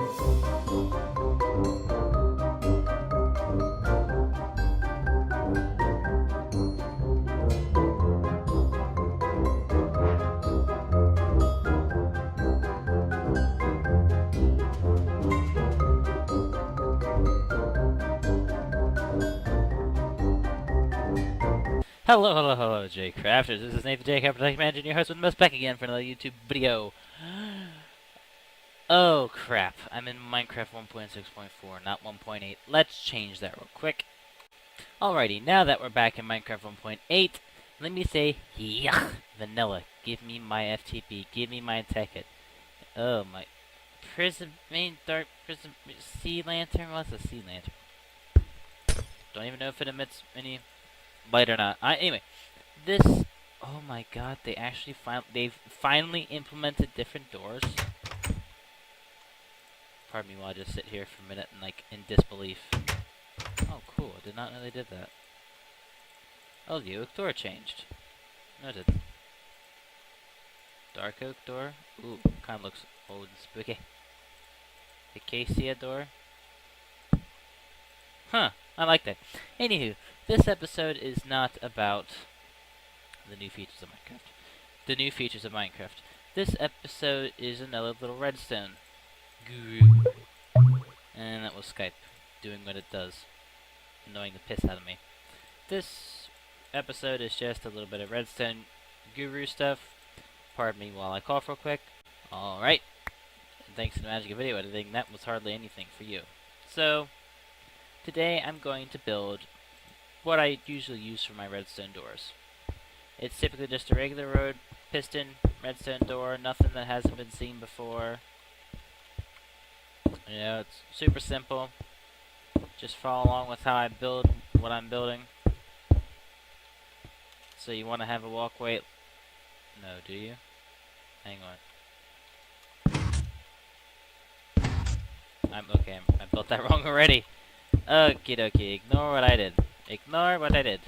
Hello, hello, hello, jcrafters. This is Nathan jcraftgames Manager, your host with the most back again for another YouTube video. Oh crap! I'm in Minecraft 1.6.4, not 1.8. Let's change that real quick. Alrighty, now that we're back in Minecraft 1.8, let me say, yuck, vanilla. Give me my FTP. Give me my tech hit. Oh my, prism, main dark prism, sea lantern. What's a sea lantern? Don't even know if it emits any light or not. Anyway, this. Oh my God! They've finally implemented different doors. Pardon me while I just sit here for a minute and in disbelief. Oh, cool! I did not know they did that. Oh, the oak door changed. Noted. Dark oak door. Ooh, kind of looks old and spooky. Acacia door. Huh, I like that. Anywho, this episode is not about the new features of Minecraft. This episode is another little redstone guru. And that was Skype doing what it does, annoying the piss out of me. This episode is just a little bit of redstone guru stuff. Pardon me while I cough real quick. Alright. And thanks to the magic of video editing, that was hardly anything for you. So, today I'm going to build what I usually use for my redstone doors. It's typically just a regular road piston redstone door, nothing that hasn't been seen before. You know, it's super simple. Just follow along with how I build what I'm building. So you want to have a walkway. No, do you? Hang on. I built that wrong already. Okie dokie, ignore what I did. Ignore what I did.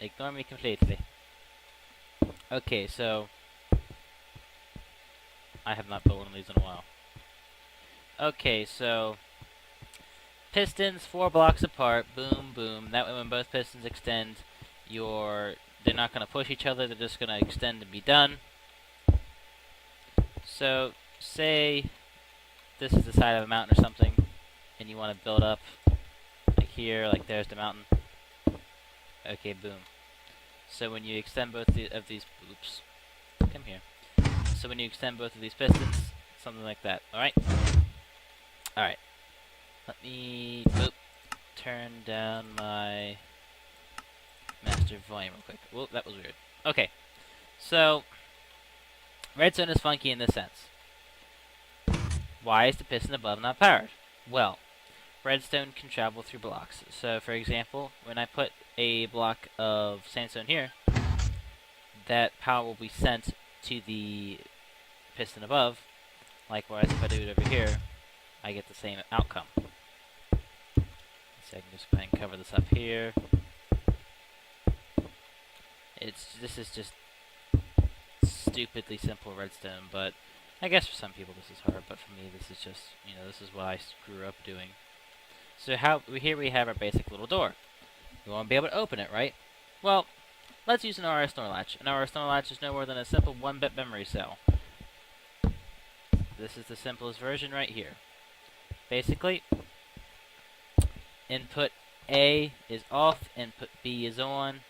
Ignore me completely. Okay, so I have not built one of these in a while. Okay, so pistons 4 blocks apart, boom, boom. That way when both pistons extend, they're not going to push each other, they're just going to extend and be done. So, say this is the side of a mountain or something, and you want to build up like here, like there's the mountain. Okay, boom. So when you extend both of these, oops, come here. So when you extend both of these pistons, something like that. All right. All right. Let me turn down my master volume real quick. Whoa, that was weird. Okay. So redstone is funky in this sense. Why is the piston above not powered? Well, redstone can travel through blocks. So, for example, when I put a block of sandstone here, that power will be sent to the piston above. Likewise, if I do it over here, I get the same outcome. So I can just go ahead and cover this up here. This is just stupidly simple redstone, but I guess for some people this is hard, but for me this is just, this is what I grew up doing. So here we have our basic little door. We want to be able to open it, right? Well, let's use an RS door latch. An RS door latch is no more than a simple 1-bit memory cell. This is the simplest version right here. Basically, input A is off, input B is on,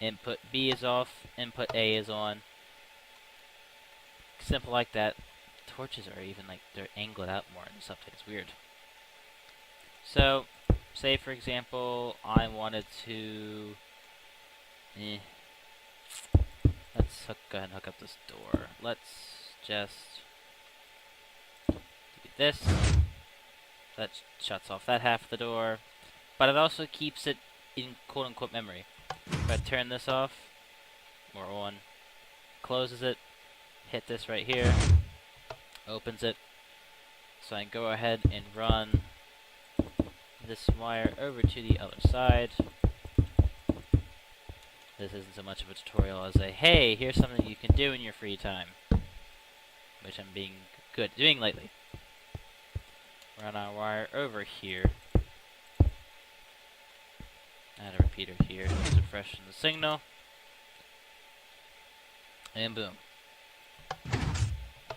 input B is off, input A is on. Simple like that. Torches are even they're angled out more and something. It's weird. So, say for example, I wanted to. Let's go ahead and hook up this door. Let's just do this. That shuts off that half of the door, but it also keeps it in quote-unquote memory. If I turn this off or on, closes it. Hit this right here, opens it, so I can go ahead and run this wire over to the other side. This isn't so much of a tutorial as a, hey, here's something you can do in your free time, which I'm being good at doing lately. run our wire over here. Add a repeater here just to freshen the signal. And boom.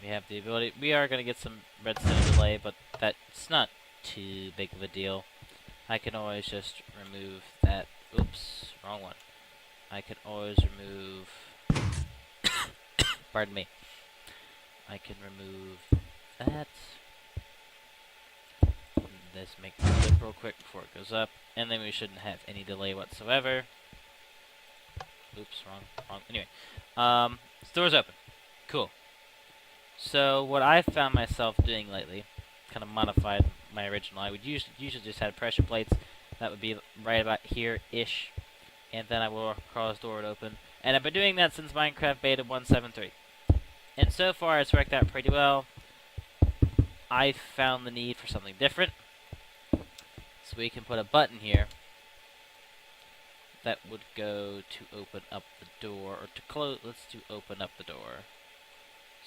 We have the ability. We are going to get some redstone delay, but that's not too big of a deal. I can always just remove that. Oops, wrong one. I can always remove. Pardon me. I can remove that. This make it flip real quick before it goes up, and then we shouldn't have any delay whatsoever. Oops, wrong. Anyway, the door's open. Cool. So what I've found myself doing lately, kind of modified my original. I would usually just have pressure plates that would be right about here-ish, and then I will cause the door to open. And I've been doing that since Minecraft Beta 1.7.3. And so far it's worked out pretty well. I found the need for something different. So we can put a button here that would go to open up the door, or to close. Let's do open up the door.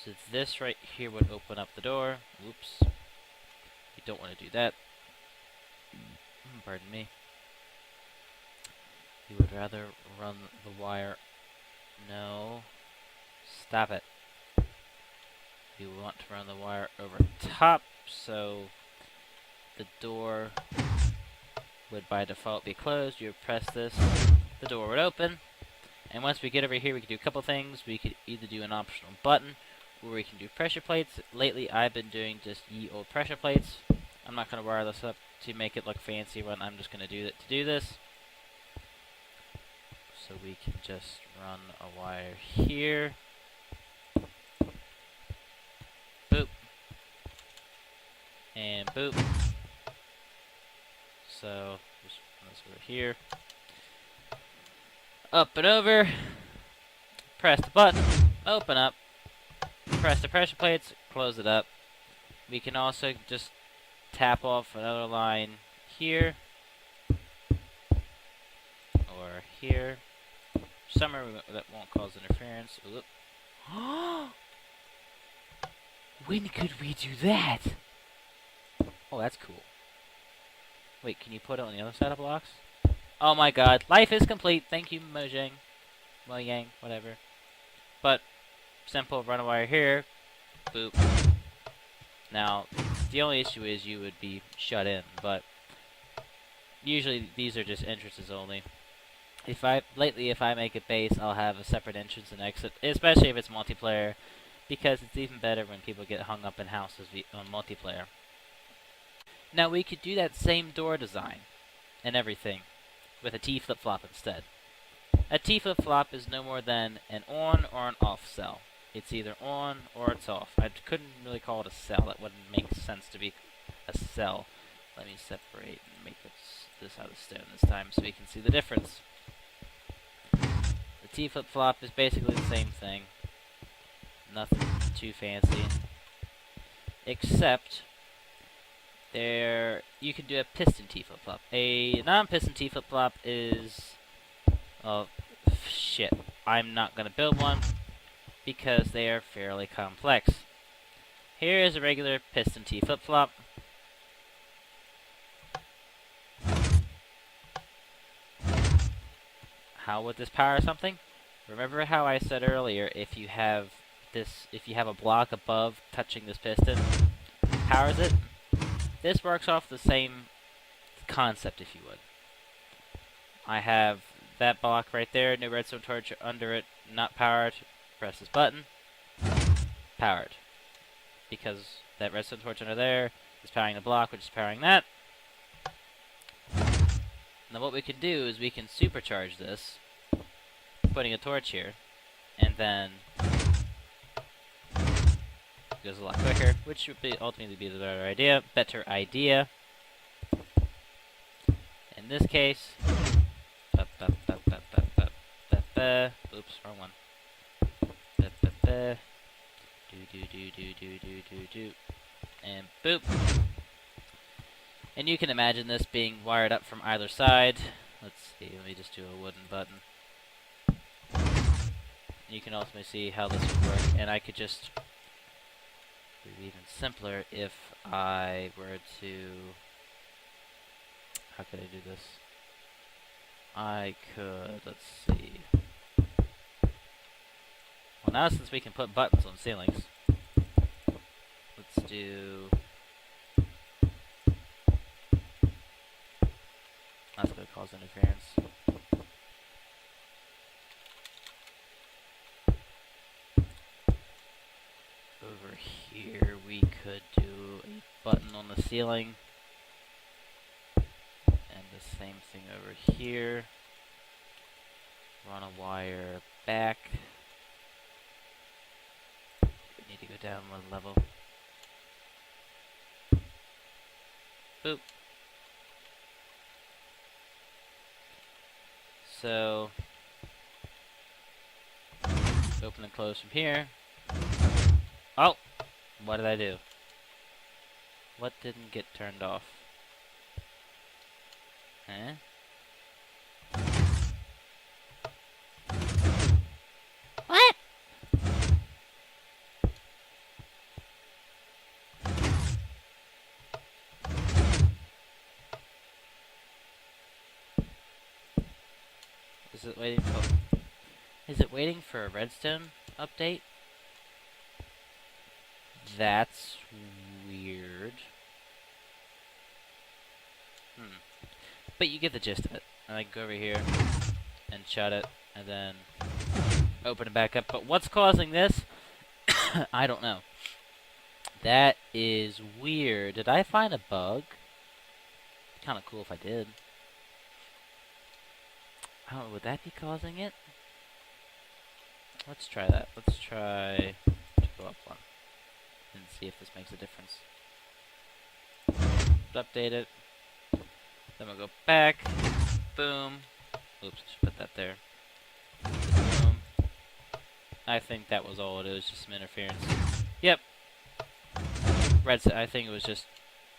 So this right here would open up the door. Whoops. You don't want to do that. Pardon me. You would rather run the wire. No. Stop it. You want to run the wire over top, so the door would by default be closed. You would press this, the door would open. And once we get over here, we can do a couple things. We could either do an optional button, or we can do pressure plates. Lately, I've been doing just ye old pressure plates. I'm not going to wire this up to make it look fancy when I'm just going to do that to do this. So we can just run a wire here. Boop. And boop. So, just run this over here. Up and over. Press the button. Open up. Press the pressure plates. Close it up. We can also just tap off another line here. Or here. Somewhere that won't cause interference. When could we do that? Oh, that's cool. Wait, can you put it on the other side of blocks? Oh my god, life is complete. Thank you, Mojang. Mojang, whatever. But, simple, run a wire here. Boop. Now, the only issue is you would be shut in, but usually these are just entrances only. Lately, if I make a base, I'll have a separate entrance and exit, especially if it's multiplayer, because it's even better when people get hung up in houses on multiplayer. Now, we could do that same door design and everything with a T flip-flop instead. A T flip-flop is no more than an on or an off cell. It's either on or it's off. I couldn't really call it a cell. That wouldn't make sense to be a cell. Let me separate and make this out of stone this time so we can see the difference. The T flip-flop is basically the same thing. Nothing too fancy. Except you can do a piston T flip-flop. A non-piston T flip-flop is... oh, shit. I'm not going to build one because they are fairly complex. Here is a regular piston T flip-flop. How would this power something? Remember how I said earlier, if you have a block above touching this piston, powers it? This works off the same concept, if you would. I have that block right there, no redstone torch under it, not powered. Press this button. Powered. Because that redstone torch under there is powering the block, which is powering that. Now what we can do is we can supercharge this, putting a torch here, and then it goes a lot quicker, which would ultimately be the better idea. In this case, oops, wrong one. And boop. And you can imagine this being wired up from either side. Let's see, let me just do a wooden button. You can ultimately see how this would work, and I could just It would be even simpler if I were to... How could I do this? I could, let's see. Well, now since we can put buttons on ceilings, let's do... That's going to cause interference. Over here, we could do a button on the ceiling. And the same thing over here. Run a wire back. We need to go down one level. Boop. So, open and close from here. Oh! What did I do? What didn't get turned off? Huh? What? Is it waiting for... Is it waiting for a Redstone update? That's weird. But you get the gist of it. And I can go over here and shut it, and then open it back up. But what's causing this? I don't know. That is weird. Did I find a bug? Kind of cool if I did. I don't know, would that be causing it? Let's try that. Let's try to go up one and see if this makes a difference. Update it. Then we'll go back. Boom. Oops, I should put that there. Boom. I think that was all it is, just some interference. Yep. Redstone, I think it was just,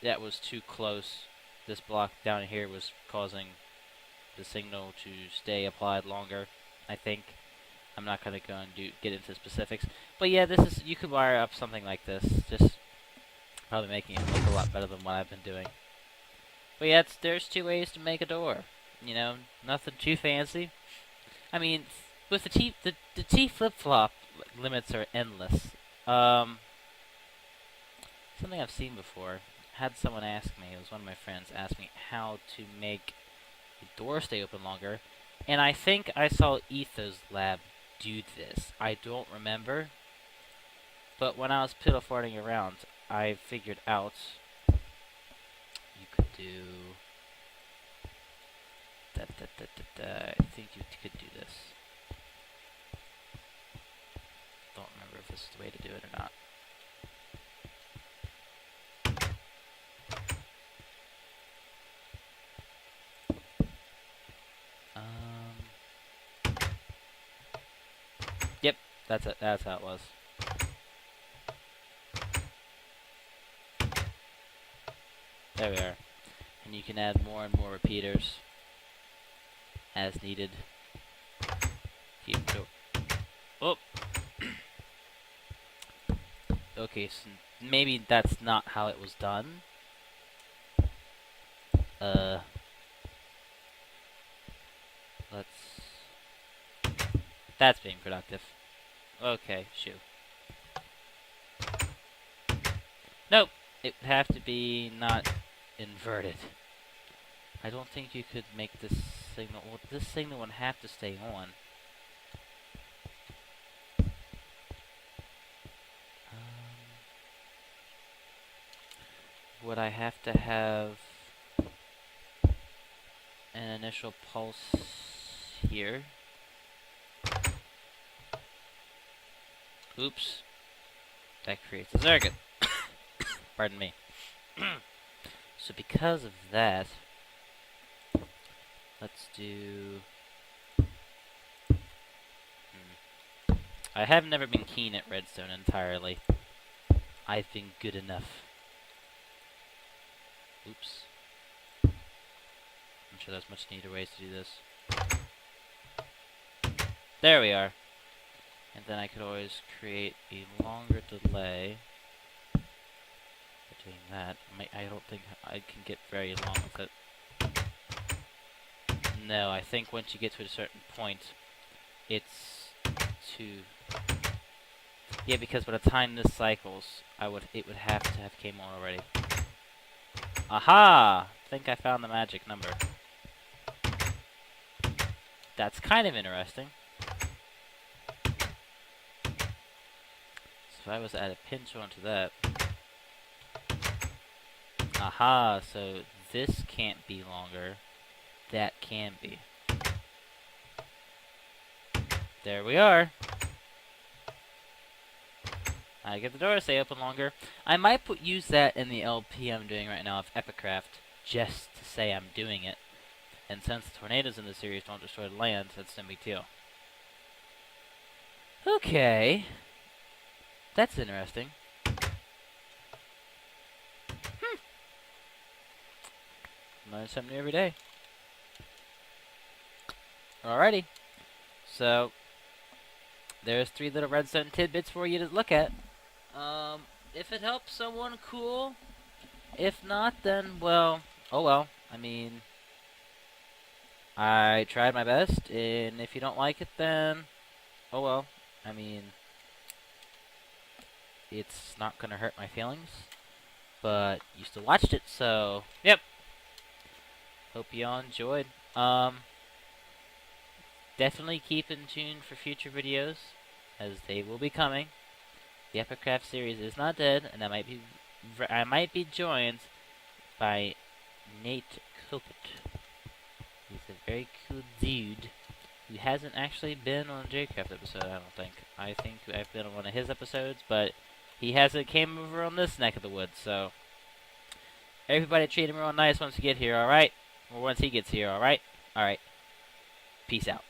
that was too close. This block down here was causing the signal to stay applied longer, I think. I'm not going to go and get into specifics. But yeah, this is, you could wire up something like this. Just probably making it look a lot better than what I've been doing. But yeah, there's two ways to make a door. You know, nothing too fancy. I mean, with the T flip-flop limits are endless. Something I've seen before. Had someone ask me, it was one of my friends, asked me how to make the door stay open longer. And I think I saw Etho's lab do this. I don't remember. But when I was piddle farting around, I figured out you could do... I think you could do this. Don't remember if this is the way to do it or not. Yep, that's it. That's how it was. There we are. And you can add more and more repeaters as needed. Keep go. Oh. Okay, so maybe that's not how it was done. That's being productive. Okay, shoo. Nope, it would have to be not inverted. I don't think you could make this signal... Well, this signal would have to stay on. Would I have to have an initial pulse here? Oops. That creates a circuit. Pardon me. So because of that, let's do... I have never been keen at Redstone entirely. I've been good enough. Oops. I'm sure there's much neater ways to do this. There we are. And then I could always create a longer delay. doing that. I don't think I can get very long with it. No, I think once you get to a certain point, it's too... Yeah, because by the time this cycles, it would have to have came on already. Aha! I think I found the magic number. That's kind of interesting. So if I was to add a pinch onto that... Aha, so this can't be longer. That can be. There we are. I get the door to stay open longer. I might use that in the LP I'm doing right now of Epicraft, just to say I'm doing it. And since the tornadoes in the series don't destroy the land, that's no big deal. Okay. That's interesting. Learn something new every day. Alrighty. So, there's 3 little redstone tidbits for you to look at. If it helps someone, cool. If not, then, well, oh well. I mean, I tried my best, and if you don't like it, then, oh well. I mean, it's not gonna hurt my feelings. But you still watched it, so, yep. Hope y'all enjoyed. Definitely keep in tune for future videos, as they will be coming. The Epicraft series is not dead, and I might be joined by Nate Copet. He's a very cool dude who hasn't actually been on a jcraft episode, I don't think. I think I've been on one of his episodes, but he hasn't came over on this neck of the woods, so... Everybody treat him real nice once you get here, alright? Or once he gets here, alright? Alright. Peace out.